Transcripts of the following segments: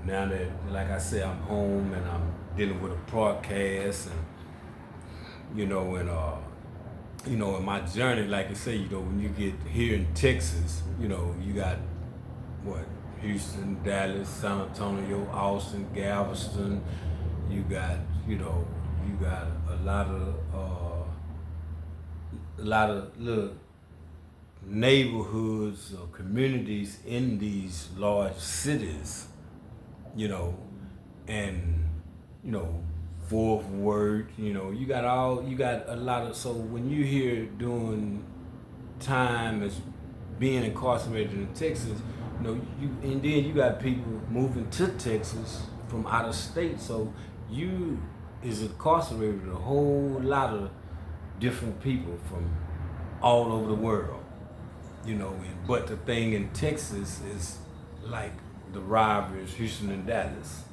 now that, like I said, I'm home and I'm dealing with a podcast, and in my journey, like I say, when you get here in Texas, you got what, Houston, Dallas, San Antonio, Austin, Galveston. You got, you got a lot of little neighborhoods or communities in these large cities, you know, and you know, Fourth Word, you got a lot of. So when you hear doing time as being incarcerated in Texas, and then you got people moving to Texas from out of state, so you is incarcerated a whole lot of different people from all over the world, but the thing in Texas is like the rivalries, Houston and Dallas,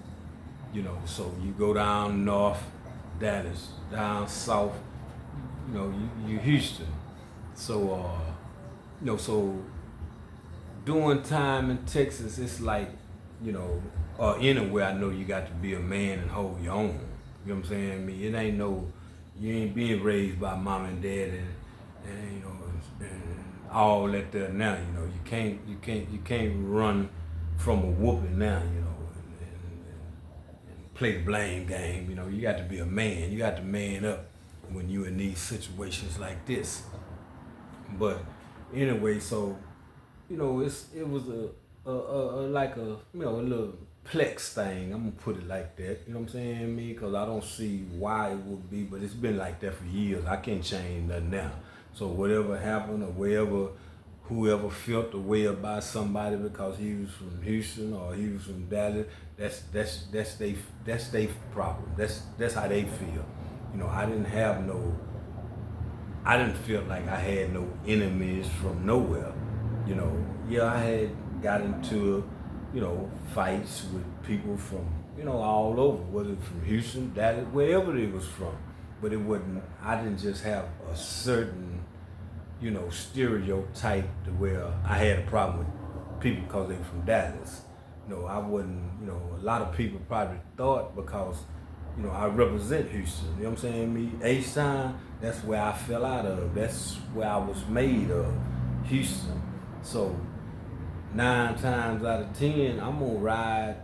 so you go down north, Dallas, down south, you Houston. So, so doing time in Texas, it's like, or anywhere, I know you got to be a man and hold your own. You know what I'm saying? I mean, it ain't you ain't being raised by mom and dad and all that there now. You can't run from a whooping now. And play the blame game. You got to be a man. You got to man up when you in these situations like this. But anyway, so it was like a little plex thing. I'm gonna put it like that. You know what I'm saying? Because I don't see why it would be, but it's been like that for years. I can't change nothing now. So whatever happened or whoever felt the way about somebody because he was from Houston or he was from Dallas, that's they problem. That's how they feel. I didn't feel like I had no enemies from nowhere. Yeah, I had got into, fights with people from, all over, whether from Houston, Dallas, wherever it was from. But I didn't just have a certain, stereotype to where I had a problem with people because they were from Dallas. I wasn't, a lot of people probably thought because, I represent Houston, you know what I'm saying? H-Town, that's where I fell out of. That's where I was made of, Houston. So 9 times out of 10, I'm gonna ride,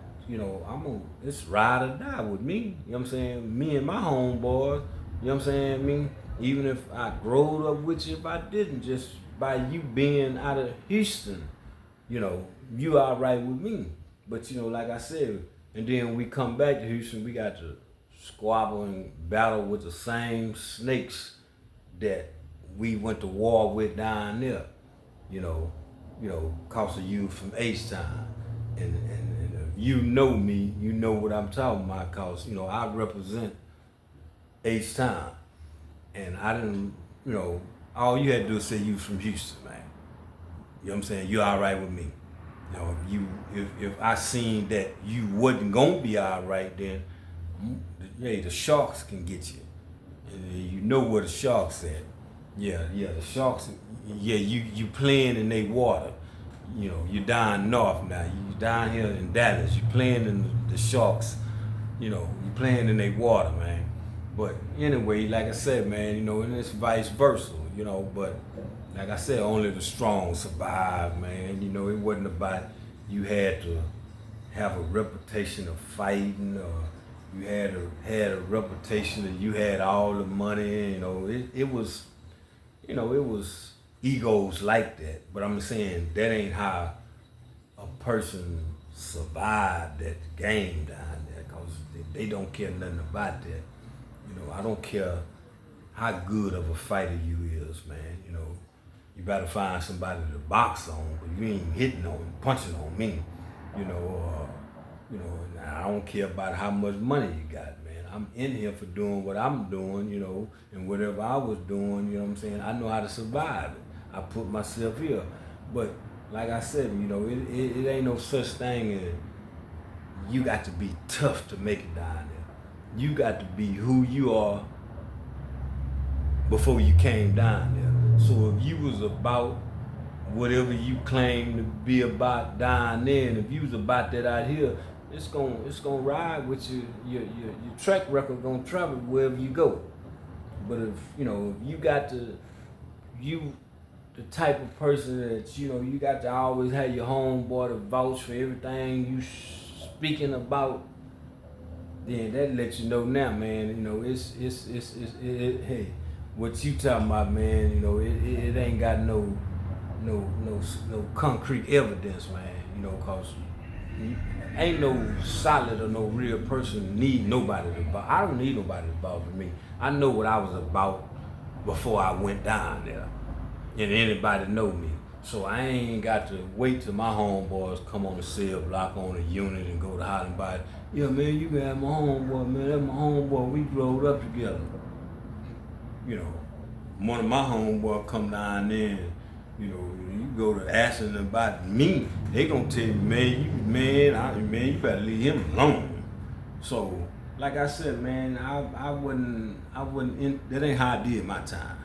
it's ride or die with me. You know what I'm saying? Me and my homeboys, you know what I'm saying? Even if I growed up with you, if I didn't, just by you being out of Houston, you all right with me. But like I said, and then we come back to Houston, we got to squabble and battle with the same snakes that we went to war with down there, cause of you from H-Town. And if you know me, you know what I'm talking about, cause, I represent H-Town. And I didn't, all you had to do is say you from Houston, man. You know what I'm saying? You all right with me. If I seen that you wasn't gonna be all right, then the sharks can get you. And you know where the sharks at. Yeah, the sharks, you playing in their water. You down north now. You down here in Dallas. You playing in the sharks. You playing in their water, man. But anyway, like I said, man, and it's vice versa, but like I said, only the strong survive, man. It wasn't about you had to have a reputation of fighting or you had a reputation that you had all the money, it was egos like that. But I'm saying that ain't how a person survived that game down there, because they don't care nothing about that. I don't care how good of a fighter you is, man. You better find somebody to box on, but you ain't hitting on, punching on me. I don't care about how much money you got, man. I'm in here for doing what I'm doing, and whatever I was doing, what I'm saying? I know how to survive it. I put myself here. But like I said, it ain't no such thing as you got to be tough to make it down there. You got to be who you are before you came down there. So if you was about whatever you claim to be about down there, and if you was about that out here, it's gonna ride with you. Your track record gonna travel wherever you go. But if if you got the type of person that you got to always have your homeboy to vouch for everything you speaking about, then that lets you know now, man. Hey, what you talking about, man? It ain't got no concrete evidence, man. Cause ain't no solid or no real person need nobody to vouch. I don't need nobody to vouch for me. I know what I was about before I went down there, and anybody know me. So I ain't got to wait till my homeboys come on the cell block on a unit and go to holler by. Yeah, man, you can have my homeboy, man. That's my homeboy. We growed up together. One of my homeboys come down there and, you go to asking them about me, they gonna tell you, man, you better leave him alone. So, like I said, man, I wouldn't, that ain't how I did my time.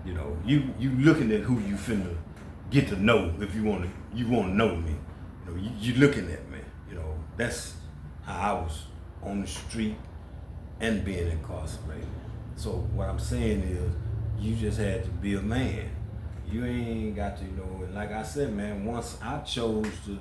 You looking at who you finna get to know if you wanna know me. You looking at me. That's how I was on the street and being incarcerated. So what I'm saying is, you just had to be a man. You ain't got to, and like I said, man, once I chose to